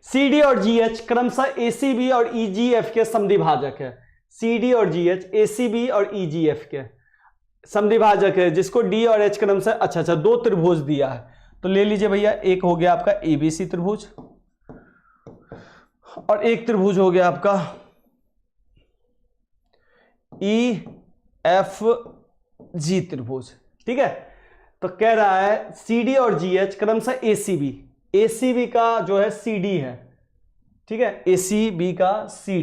C D और जी H क्रमशः ए C B और ई जी एफ के समद्विभाजक है। सी डी और जी एच ए सी बी और ई जी एफ के समद्विभाजक है, जिसको डी और एच क्रमशः अच्छा दो त्रिभुज दिया है। तो ले लीजिए भैया, एक हो गया आपका एबीसी त्रिभुज और एक त्रिभुज हो गया आपका ई एफ जी त्रिभुज। ठीक है, तो कह रहा है सी डी और जी एच क्रमशः ए सी बी का जो है सी डी है। ठीक है, ए सी बी का सी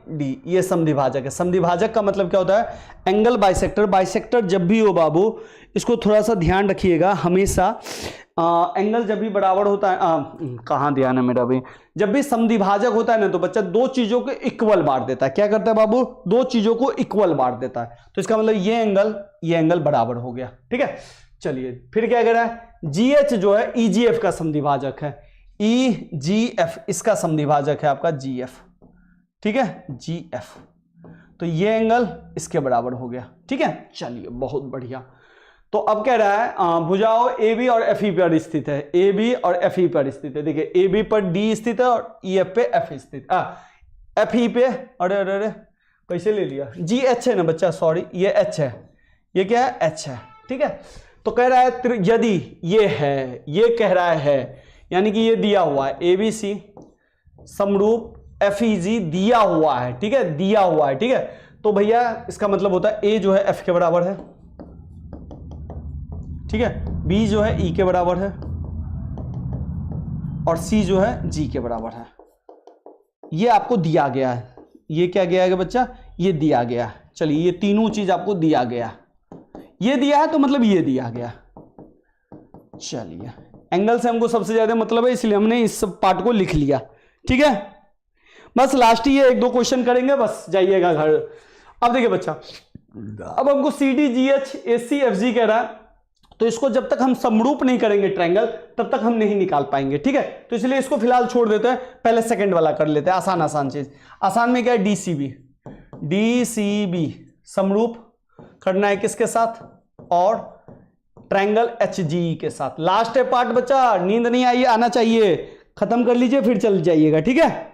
डी ये समद्विभाजक है। समद्विभाजक का मतलब क्या होता है? Angle bisector. बाइसेक्टर जब भी हो बाबू, इसको थोड़ा सा ध्यान रखिएगा हमेशा, एंगल जब भी बराबर होता है, कहाँ ध्यान है मेरा भी, जब भी समद्विभाजक होता है ना तो बच्चा दो चीजों को इक्वल बांट देता है। क्या करता है बाबू? दो चीजों को इक्वल बांट देता है। तो इसका मतलब ये एंगल बराबर हो गया। ठीक है, चलिए फिर क्या कह रहा है? जी एच जो है ई जी एफ का समद्विभाजक है। ई जी एफ इसका समद्विभाजक है आपका जी एफ। ठीक है, जी एफ, तो ये एंगल इसके बराबर हो गया। ठीक है, चलिए बहुत बढ़िया। तो अब कह रहा है भुजाओं ए बी और एफ ई पर स्थित है। ए बी और एफ ई पर स्थित है। देखिए ए बी पर डी स्थित है और ई एफ पे एफ स्थित, एफ ई पे, अरे अरे अरे कैसे ले लिया? जी एच है ना बच्चा, सॉरी ये एच है, ये क्या है? एच है। ठीक है, तो कह रहा है यदि ये है, ये कह रहा है, यानी कि ये दिया हुआ है ए बी सी समरूप एफ ई जी दिया हुआ है। ठीक है, दिया हुआ है। ठीक है, तो भैया इसका मतलब होता है ए जो है एफ के बराबर है। ठीक है, बी जो है ई के बराबर है और सी जो है जी के बराबर है। ये आपको दिया गया है। ये क्या गया है बच्चा? ये दिया गया है। चलिए ये तीनों चीज आपको दिया गया, ये दिया है तो मतलब ये दिया गया। चलिए एंगल से हमको सबसे ज्यादा मतलब है, इसलिए हमने इस पार्ट को लिख लिया। ठीक है, बस लास्ट ही ये एक दो क्वेश्चन करेंगे, बस जाइएगा घर। अब देखिए बच्चा, अब हमको C D G H A C F G कह रहा है, तो इसको जब तक हम समरूप नहीं करेंगे ट्रायंगल तब तक हम नहीं निकाल पाएंगे। ठीक है, तो इसलिए इसको फिलहाल छोड़ देते हैं, पहले सेकंड वाला कर लेते हैं। आसान चीज। आसान में क्या है? डी सी बी समरूप करना है किसके साथ? और ट्रायंगल एच जी के साथ। लास्ट है पार्ट बच्चा, नींद नहीं आई आना चाहिए, खत्म कर लीजिए फिर चल जाइएगा। ठीक है,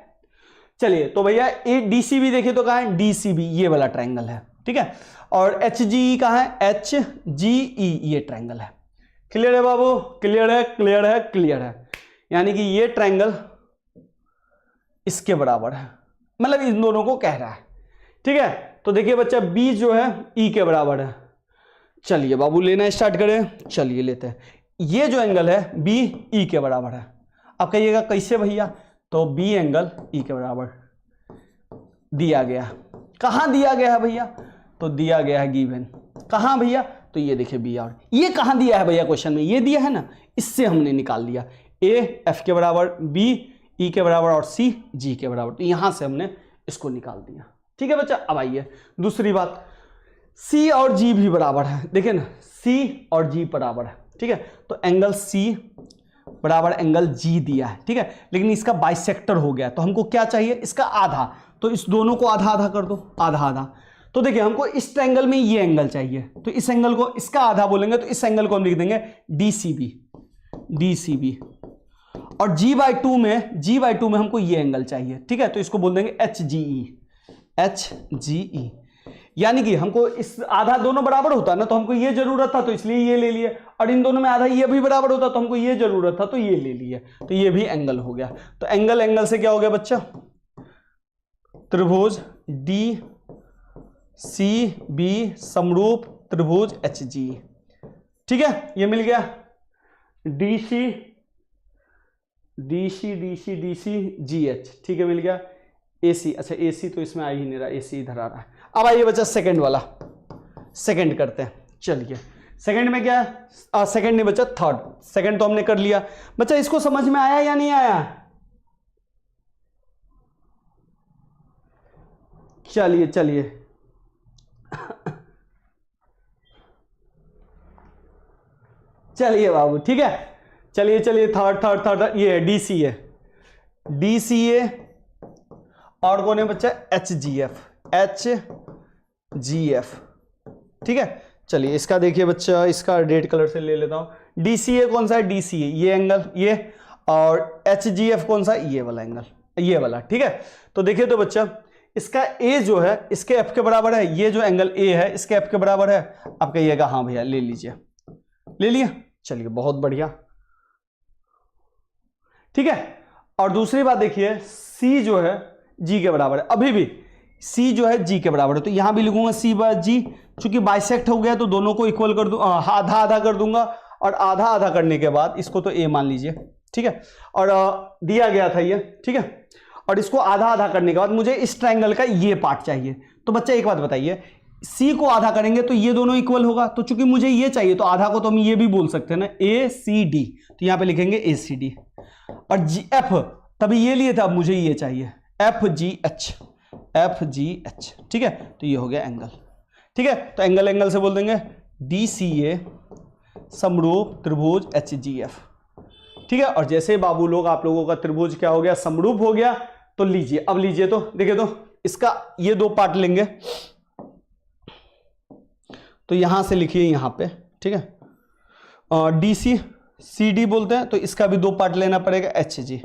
चलिए तो भैया ए डी सी बी देखिए तो कहां है? डी सी बी ये वाला ट्रायंगल है। ठीक है, और एच जी कहां है? एच जी ई ये ट्रायंगल है। क्लियर है बाबू? क्लियर है, क्लियर है, क्लियर है। यानी कि ये ट्रायंगल इसके बराबर है, मतलब इन दोनों को कह रहा है। ठीक है, तो देखिए बच्चा बी जो है ई के बराबर है। चलिए बाबू लेना स्टार्ट करें, चलिए लेते हैं। ये जो एंगल है बी ई के बराबर है। अब कहिएगा कैसे भैया? तो बी एंगल ई के बराबर दिया गया। कहां दिया गया है भैया? तो दिया गया है गिवन। कहां भैया? तो ये देखिए बी, और ये कहां दिया है भैया? क्वेश्चन में ये दिया है ना, इससे हमने निकाल लिया। ए एफ के बराबर, बी ई के बराबर और सी जी के बराबर, तो यहां से हमने इसको निकाल दिया। ठीक है बच्चा, अब आइए दूसरी बात, सी और जी भी बराबर है। देखिए ना, सी और जी बराबर है। ठीक है, तो एंगल सी बराबर एंगल जी दिया है। ठीक है, लेकिन इसका बाइसेक्टर हो गया, तो हमको क्या चाहिए? इसका आधा। तो इस दोनों को आधा आधा कर दो, आधा आधा। तो देखिए हमको इस ट्रायंगल में ये एंगल चाहिए, तो इस एंगल को इसका आधा बोलेंगे, तो इस एंगल को हम लिख देंगे डी सी बी। और जी बाई टू में हमको ये एंगल चाहिए। ठीक है, तो इसको बोल देंगे एच जी ई। यानी कि हमको इस आधा दोनों बराबर होता ना, तो हमको ये जरूरत था तो इसलिए ये ले लिए, और इन दोनों में आधा ये भी बराबर होता तो हमको ये जरूरत था तो ये ले लिए, तो ये भी एंगल हो गया। तो एंगल से क्या हो गया बच्चा? त्रिभुज डी सी बी समरूप त्रिभुज एच जी। ठीक है, ये मिल गया। D C G H. ठीक है, मिल गया। ए सी, अच्छा ए सी तो इसमें आ ही नहीं रहा, ए सी इधर आ रहा है। अब आइए बच्चा सेकंड वाला, सेकंड करते हैं। चलिए सेकंड में क्या है? सेकंड नहीं बच्चा, थर्ड। सेकंड तो हमने कर लिया बच्चा, इसको समझ में आया या नहीं आया? चलिए चलिए बाबू, ठीक है, चलिए थर्ड ये डी सी ए और कौन है बच्चा? H G F. ठीक है, चलिए इसका देखिए बच्चा, इसका रेड कलर से ले लेता हूं। डी सी ए कौन सा है? डी सी ए ये एंगल, ये, और एच जी एफ कौन सा, ये वाला एंगल, ये वाला, ठीक है। तो देखिए तो बच्चा इसका ए जो है इसके एफ के बराबर है, ये जो एंगल ए है इसके एफ के बराबर है। आप कहिएगा हाँ भैया ले लीजिए, ले लिया, चलिए बहुत बढ़िया, ठीक है। और दूसरी बात देखिए सी जो है जी के बराबर है, अभी भी सी जो है जी के बराबर है, तो यहां भी लिखूंगा सी बाय जी, चूंकि बाइसेक्ट हो गया तो दोनों को इक्वल कर दूं, आधा आधा कर दूंगा, और आधा आधा करने के बाद इसको तो ए मान लीजिए, ठीक है। और दिया गया था ये, ठीक है, और इसको आधा आधा करने के बाद मुझे इस ट्रायंगल का ये पार्ट चाहिए। तो बच्चा एक बात बताइए, सी को आधा करेंगे तो ये दोनों इक्वल होगा, तो चूंकि मुझे ये चाहिए तो आधा को तो हम ये भी बोल सकते हैं ना, ए सी डी, तो यहां पे लिखेंगे ए सी डी। और जी एफ तभी ये लिए था, अब मुझे ये चाहिए F G H, F G H, ठीक है। तो ये हो गया एंगल, ठीक है। तो एंगल एंगल से बोल देंगे डी सी ए समरूप त्रिभुज एच जी एफ, ठीक है। और जैसे बाबू लोग आप लोगों का त्रिभुज क्या हो गया, समरूप हो गया, तो लीजिए, अब लीजिए तो देखिए तो इसका ये दो पार्ट लेंगे, तो यहां से लिखिए यहां पे, ठीक है। डी सी सी डी बोलते हैं, तो इसका भी दो पार्ट लेना पड़ेगा एच जी,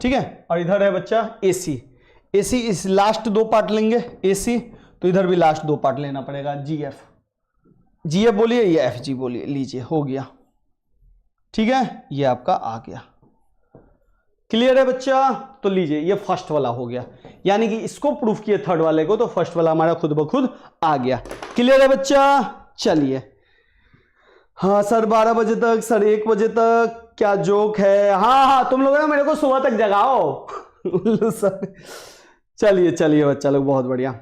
ठीक है। और इधर है बच्चा ए सी, ए सी इस लास्ट दो पार्ट लेंगे ए सी, तो इधर भी लास्ट दो पार्ट लेना पड़ेगा जी एफ, जी एफ बोलिए या एफ जी बोलिए, लीजिए हो गया, ठीक है। ये आपका आ गया, क्लियर है बच्चा। तो लीजिए ये फर्स्ट वाला हो गया, यानी कि इसको प्रूफ किए थर्ड वाले को, तो फर्स्ट वाला हमारा खुद ब खुद आ गया, क्लियर है बच्चा। चलिए हाँ सर 12 बजे तक, सर 1 बजे तक क्या जोक है, हाँ हाँ तुम लोग ना मेरे को सुबह तक जगाओ सर। चलिए चलिए बच्चा लोग बहुत बढ़िया।